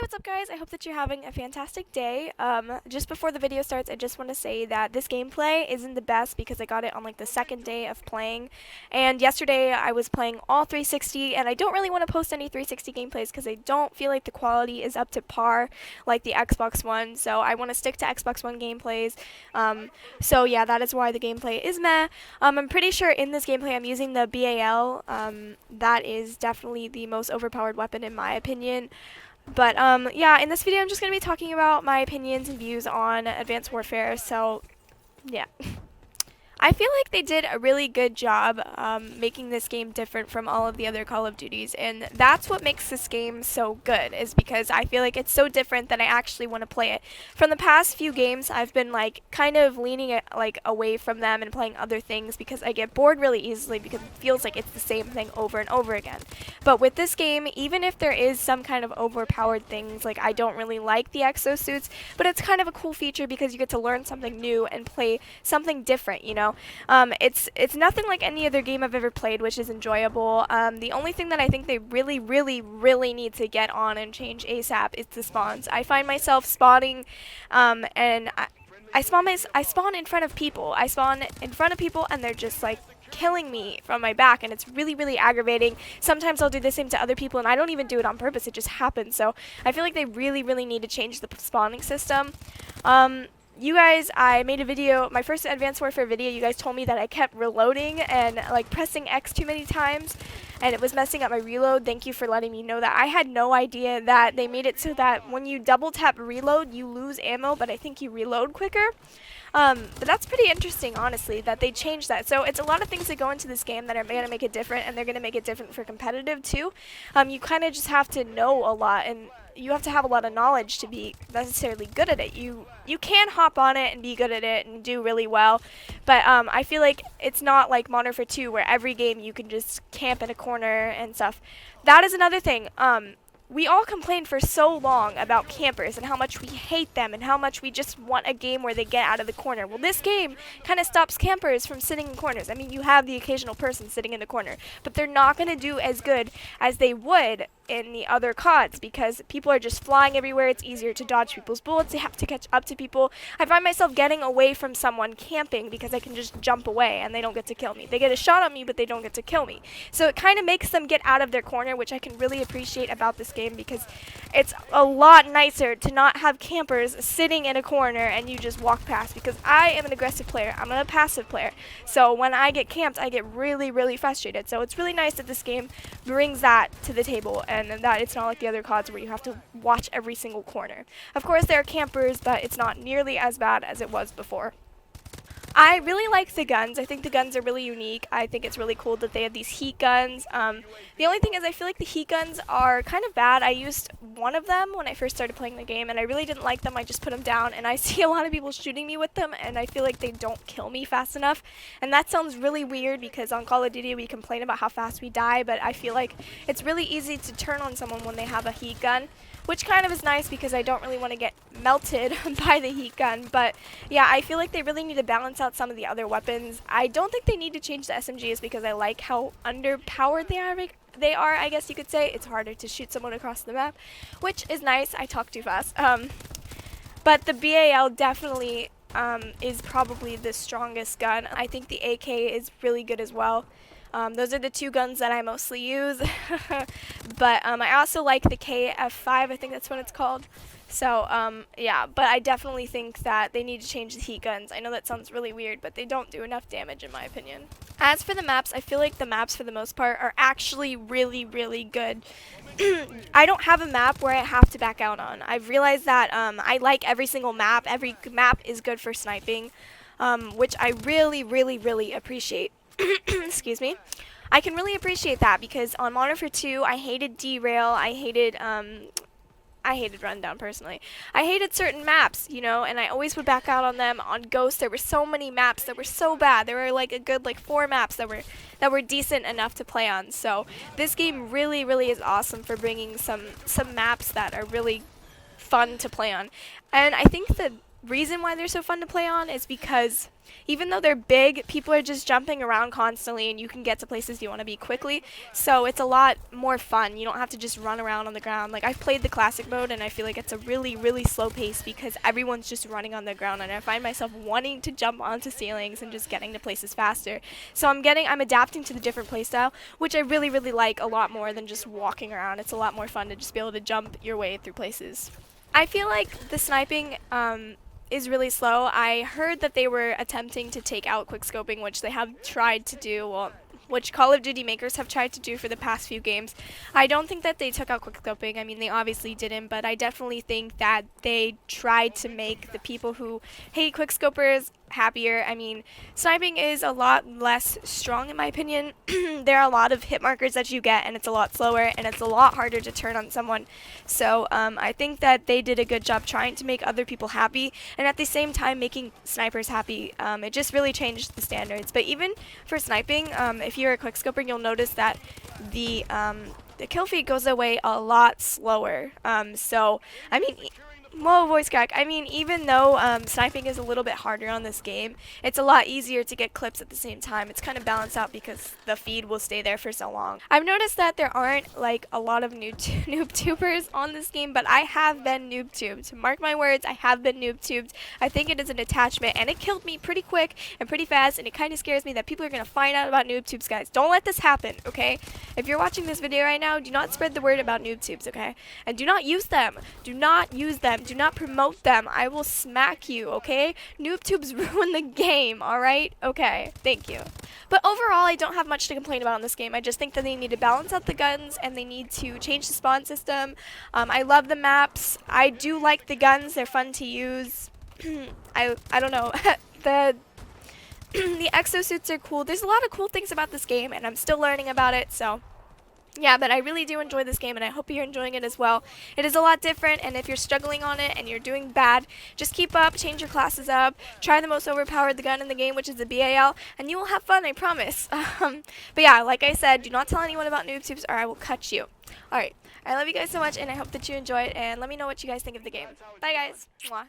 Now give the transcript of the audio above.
What's up guys? I hope that you're having a fantastic day. Just before the video starts, I just want to say that this gameplay isn't the best because I got it on like the second day of playing. And yesterday I was playing all 360 and I don't really want to post any 360 gameplays because I don't feel like the quality is up to par like the Xbox One. So I want to stick to Xbox One gameplays. So yeah, that is why the gameplay is meh. I'm pretty sure in this gameplay I'm using the BAL. That is definitely the most overpowered weapon in my opinion. But yeah, in this video I'm just going to be talking about my opinions and views on Advanced Warfare, so yeah. I feel like they did a really good job making this game different from all of the other Call of Duties, and that's what makes this game so good, is because I feel like it's so different that I actually want to play it. From the past few games, I've been like kind of leaning it like away from them and playing other things because I get bored really easily because it feels like it's the same thing over and over again. But with this game, even if there is some kind of overpowered things, like I don't really like the exosuits, but it's kind of a cool feature because you get to learn something new and play something different, you know? It's nothing like any other game I've ever played, which is enjoyable. The only thing that I think they really need to get on and change ASAP is the spawns. I find myself spawning, and I spawn in front of people. I spawn in front of people, and they're just like killing me from my back, and it's really aggravating. Sometimes I'll do the same to other people and I don't even do it on purpose, it just happens. So I feel like they really need to change the spawning system. You guys, I made a video, my first Advanced Warfare video, you guys told me that I kept reloading and like pressing X too many times and it was messing up my reload. Thank you for letting me know that. I had no idea that they made it so that when you double tap reload you lose ammo, but I think you reload quicker. But that's pretty interesting, honestly, that they changed that. So it's a lot of things that go into this game that are going to make it different, and they're going to make it different for competitive too. You kind of just have to know a lot, and you have to have a lot of knowledge to be necessarily good at it. You can hop on it and be good at it and do really well, but I feel like it's not like Modern Warfare 2 where every game you can just camp in a corner and stuff. That is another thing. We all complained for so long about campers and how much we hate them and how much we just want a game where they get out of the corner. Well, this game kind of stops campers from sitting in corners. I mean, you have the occasional person sitting in the corner, but they're not going to do as good as they would in the other CODs because people are just flying everywhere. It's easier to dodge people's bullets. They have to catch up to people. I find myself getting away from someone camping because I can just jump away and they don't get to kill me. They get a shot on me, but they don't get to kill me. So it kind of makes them get out of their corner, which I can really appreciate about this game because it's a lot nicer to not have campers sitting in a corner and you just walk past, because I am an aggressive player. I'm a passive player. So when I get camped, I get really frustrated. So it's really nice that this game brings that to the table, and that it's not like the other CODs where you have to watch every single corner. Of course, there are campers, but it's not nearly as bad as it was before. I really like the guns. I think the guns are really unique. I think it's really cool that they have these heat guns. The only thing is I feel like the heat guns are kind of bad. I used one of them when I first started playing the game, and I really didn't like them. I just put them down, and I see a lot of people shooting me with them, and I feel like they don't kill me fast enough. And that sounds really weird because on Call of Duty we complain about how fast we die, but I feel like it's really easy to turn on someone when they have a heat gun, which kind of is nice because I don't really want to get melted by the heat gun. But yeah, I feel like they really need to balance out some of the other weapons. I don't think they need to change the SMGs because I like how underpowered they are, I guess you could say. It's harder to shoot someone across the map, which is nice. I talk too fast. But the BAL definitely is probably the strongest gun. I think the AK is really good as well. Those are the two guns that I mostly use. But I also like the KF5, I think that's what it's called. So yeah, but I definitely think that they need to change the heat guns. I know that sounds really weird, but they don't do enough damage in my opinion. As for the maps, I feel like the maps for the most part are actually really good. I don't have a map where I have to back out on. I've realized that I like every single map. Every map is good for sniping, which I really appreciate. Excuse me. I can really appreciate that because on Modern Warfare 2, I hated Derail, I hated Rundown personally. I hated certain maps, you know, and I always would back out on them. On Ghost, there were so many maps that were so bad. There were like a good 4 maps that were decent enough to play on. So this game really is awesome for bringing some maps that are really fun to play on. And I think that reason why they're so fun to play on is because even though they're big, people are just jumping around constantly and you can get to places you want to be quickly. So it's a lot more fun. You don't have to just run around on the ground. Like I've played the classic mode and I feel like it's a really, really slow pace because everyone's just running on the ground and I find myself wanting to jump onto ceilings and just getting to places faster. So I'm adapting to the different playstyle, which I really, really like a lot more than just walking around. It's a lot more fun to just be able to jump your way through places. I feel like the sniping is really slow. I heard that they were attempting to take out quickscoping, which they have tried to do, well, which Call of Duty makers have tried to do for the past few games. I don't think that they took out quickscoping. I mean, they obviously didn't, but I definitely think that they tried to make the people who hate quickscopers happier. I mean, sniping is a lot less strong in my opinion. There are a lot of hit markers that you get and it's a lot slower and it's a lot harder to turn on someone. So I think that they did a good job trying to make other people happy and at the same time making snipers happy. It just really changed the standards. But even for sniping, if you're a quickscoper, you'll notice that the kill feed goes away a lot slower. So I mean, whoa, voice crack. I mean, even though sniping is a little bit harder on this game, it's a lot easier to get clips at the same time. It's kind of balanced out because the feed will stay there for so long. I've noticed that there aren't like a lot of noob tubers on this game, but I have been noob tubed. Mark my words, I have been noob tubed. I think it is an attachment, and it killed me pretty quick and pretty fast, and it kind of scares me that people are going to find out about noob tubes, guys. Don't let this happen, okay? If you're watching this video right now, do not spread the word about noob tubes, okay? And do not use them. Do not use them. Do not promote them. I will smack you, okay? NoobTubes ruin the game, alright? Okay, thank you. But overall, I don't have much to complain about in this game. I just think that they need to balance out the guns and they need to change the spawn system. I love the maps. I do like the guns. They're fun to use. I don't know. The exosuits are cool. There's a lot of cool things about this game, and I'm still learning about it, so yeah, but I really do enjoy this game, and I hope you're enjoying it as well. It is a lot different, and if you're struggling on it and you're doing bad, just keep up, change your classes up, try the most overpowered gun in the game, which is the BAL, and you will have fun, I promise. But yeah, like I said, do not tell anyone about NoobTubes or I will cut you. Alright, I love you guys so much, and I hope that you enjoy it, and let me know what you guys think of the game. Bye, guys. Mwah.